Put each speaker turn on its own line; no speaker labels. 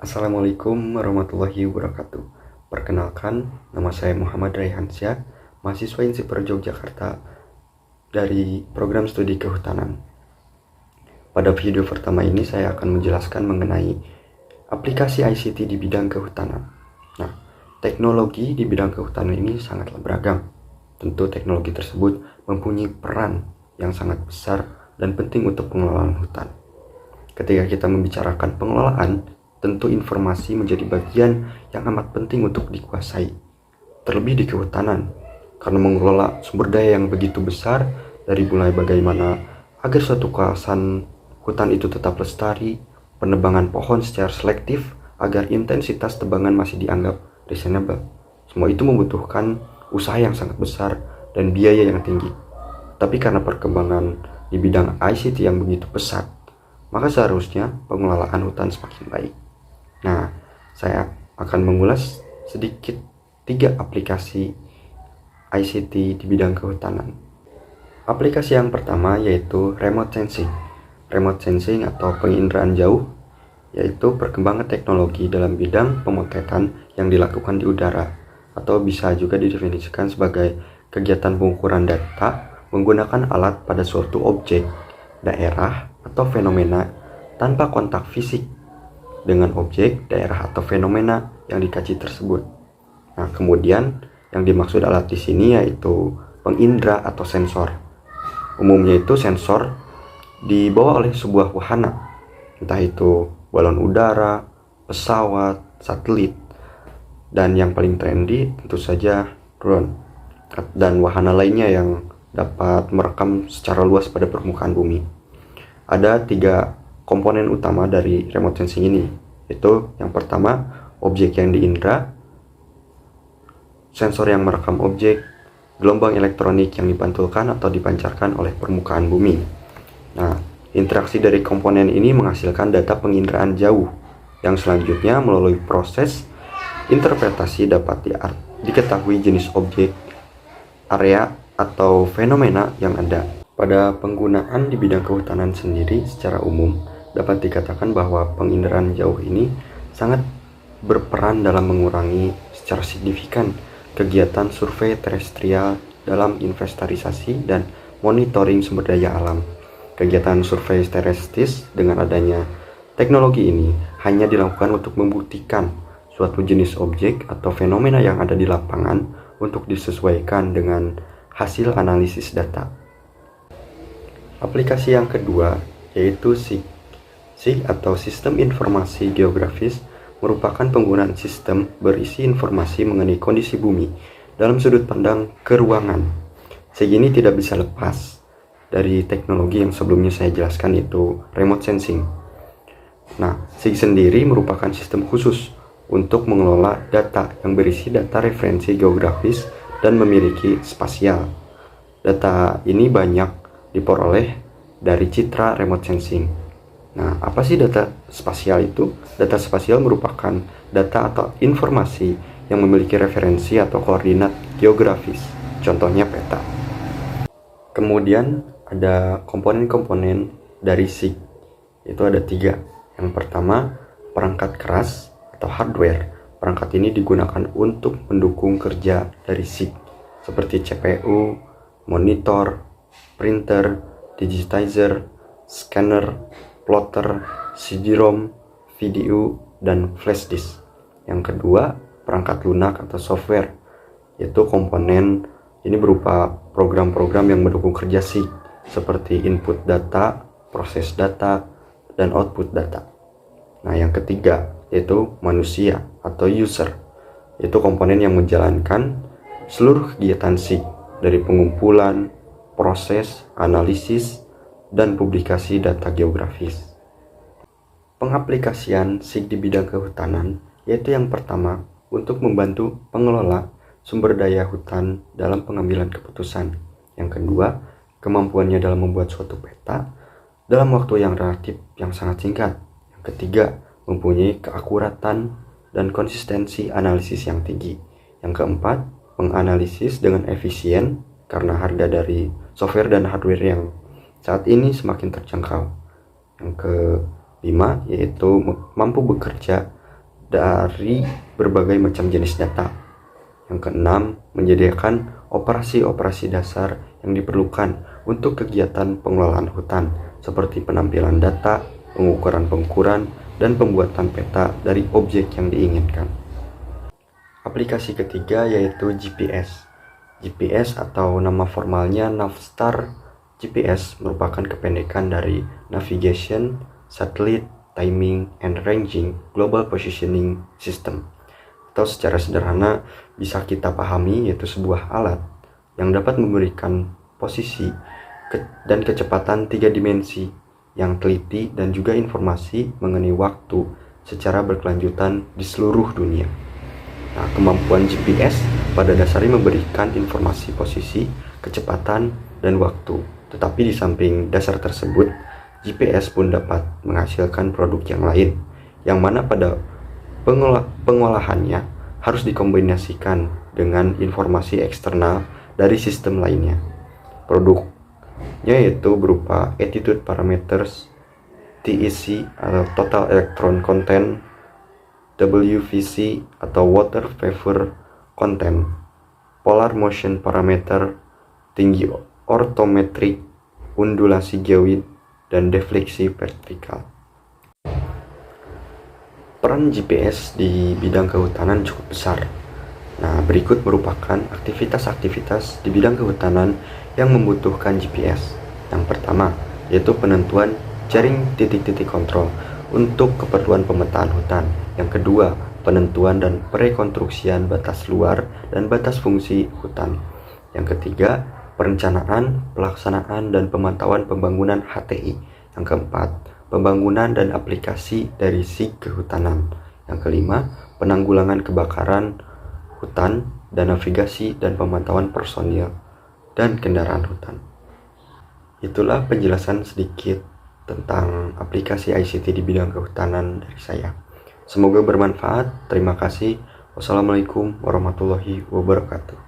Assalamualaikum warahmatullahi wabarakatuh. Perkenalkan, nama saya Muhammad Raihansyah, mahasiswa Insiper Yogyakarta dari program studi kehutanan. Pada video pertama ini saya akan menjelaskan mengenai aplikasi ICT di bidang kehutanan. Nah, teknologi di bidang kehutanan ini sangatlah beragam. Tentu teknologi tersebut mempunyai peran yang sangat besar dan penting untuk pengelolaan hutan. Ketika kita membicarakan pengelolaan, tentu informasi menjadi bagian yang amat penting untuk dikuasai, terlebih di kehutanan, karena mengelola sumber daya yang begitu besar, dari mulai bagaimana agar suatu kawasan hutan itu tetap lestari, penebangan pohon secara selektif agar intensitas tebangan masih dianggap reasonable. Semua itu membutuhkan usaha yang sangat besar dan biaya yang tinggi. Tapi karena perkembangan di bidang ICT yang begitu pesat, maka seharusnya pengelolaan hutan semakin baik. Nah, saya akan mengulas sedikit 3 aplikasi ICT di bidang kehutanan. Aplikasi yang pertama yaitu remote sensing. Remote sensing atau penginderaan jauh yaitu perkembangan teknologi dalam bidang pemotretan yang dilakukan di udara, atau bisa juga didefinisikan sebagai kegiatan pengukuran data menggunakan alat pada suatu objek, daerah, atau fenomena tanpa kontak fisik dengan objek, daerah, atau fenomena yang dikaji tersebut. Nah, kemudian yang dimaksud alat di sini yaitu pengindra atau sensor. Umumnya itu sensor dibawa oleh sebuah wahana, entah itu balon udara, pesawat, satelit, dan yang paling trendy tentu saja drone dan wahana lainnya yang dapat merekam secara luas pada permukaan bumi. Ada 3 komponen utama dari remote sensing ini, yaitu yang pertama objek yang diindra, sensor yang merekam objek, gelombang elektronik yang dipantulkan atau dipancarkan oleh permukaan bumi. Nah, interaksi dari komponen ini menghasilkan data penginderaan jauh yang selanjutnya melalui proses interpretasi dapat diketahui jenis objek, area, atau fenomena yang ada. Pada penggunaan di bidang kehutanan sendiri secara umum, dapat dikatakan bahwa penginderaan jauh ini sangat berperan dalam mengurangi secara signifikan kegiatan survei terestrial dalam inventarisasi dan monitoring sumber daya alam. Kegiatan survei terestris dengan adanya teknologi ini hanya dilakukan untuk membuktikan suatu jenis objek atau fenomena yang ada di lapangan untuk disesuaikan dengan hasil analisis data. Aplikasi yang kedua yaitu SIG. SIG atau Sistem Informasi Geografis merupakan penggunaan sistem berisi informasi mengenai kondisi bumi dalam sudut pandang keruangan. SIG ini tidak bisa lepas dari teknologi yang sebelumnya saya jelaskan, yaitu remote sensing. Nah, SIG sendiri merupakan sistem khusus untuk mengelola data yang berisi data referensi geografis dan memiliki spasial. Data ini banyak diperoleh dari citra remote sensing. Nah, apa sih data spasial itu? Data spasial merupakan data atau informasi yang memiliki referensi atau koordinat geografis, contohnya peta. Kemudian ada komponen-komponen dari SIG, itu ada 3. Yang pertama, perangkat keras atau hardware. Perangkat ini digunakan untuk mendukung kerja dari SIG, seperti CPU, monitor, printer, digitizer, scanner, plotter, CD-ROM, video, dan flash disk. Yang kedua, perangkat lunak atau software, yaitu komponen ini berupa program-program yang mendukung kerja SIG, seperti input data, proses data, dan output data. Nah, yang ketiga yaitu manusia atau user, yaitu komponen yang menjalankan seluruh kegiatan SIG dari pengumpulan, proses, analisis, dan publikasi data geografis. Pengaplikasian SIG di bidang kehutanan yaitu yang pertama untuk membantu pengelola sumber daya hutan dalam pengambilan keputusan. Yang kedua, kemampuannya dalam membuat suatu peta dalam waktu yang relatif yang sangat singkat. Yang ketiga, mempunyai keakuratan dan konsistensi analisis yang tinggi. Yang keempat, menganalisis dengan efisien karena harga dari software dan hardware yang saat ini semakin terjangkau. Yang kelima yaitu mampu bekerja dari berbagai macam jenis data. Yang keenam, menyediakan operasi-operasi dasar yang diperlukan untuk kegiatan pengelolaan hutan, seperti penampilan data, pengukuran, dan pembuatan peta dari objek yang diinginkan. Aplikasi ketiga yaitu GPS. GPS atau nama formalnya Navstar GPS merupakan kependekan dari Navigation, Satellite, Timing, and Ranging Global Positioning System. Atau secara sederhana bisa kita pahami yaitu sebuah alat yang dapat memberikan posisi dan kecepatan 3 dimensi yang teliti dan juga informasi mengenai waktu secara berkelanjutan di seluruh dunia. Nah, kemampuan GPS pada dasarnya memberikan informasi posisi, kecepatan, dan waktu. Tetapi di samping dasar tersebut, GPS pun dapat menghasilkan produk yang lain, yang mana pada pengolahannya harus dikombinasikan dengan informasi eksternal dari sistem lainnya. Produknya yaitu berupa Attitude Parameters, TEC atau Total Electron Content, WVC atau Water Vapor Content, Polar Motion Parameter, tinggi ortometrik, undulasi geoid, dan defleksi vertikal. Peran GPS di bidang kehutanan cukup besar. Nah, berikut merupakan aktivitas-aktivitas di bidang kehutanan yang membutuhkan GPS. Yang pertama, yaitu penentuan jaring titik-titik kontrol untuk keperluan pemetaan hutan. Yang kedua, penentuan dan perekonstruksian batas luar dan batas fungsi hutan. Yang ketiga, perencanaan, pelaksanaan, dan pemantauan pembangunan HTI. Yang keempat, pembangunan dan aplikasi dari SIG kehutanan. Yang kelima, penanggulangan kebakaran hutan dan navigasi dan pemantauan personil dan kendaraan hutan. Itulah penjelasan sedikit tentang aplikasi ICT di bidang kehutanan dari saya. Semoga bermanfaat. Terima kasih. Wassalamualaikum warahmatullahi wabarakatuh.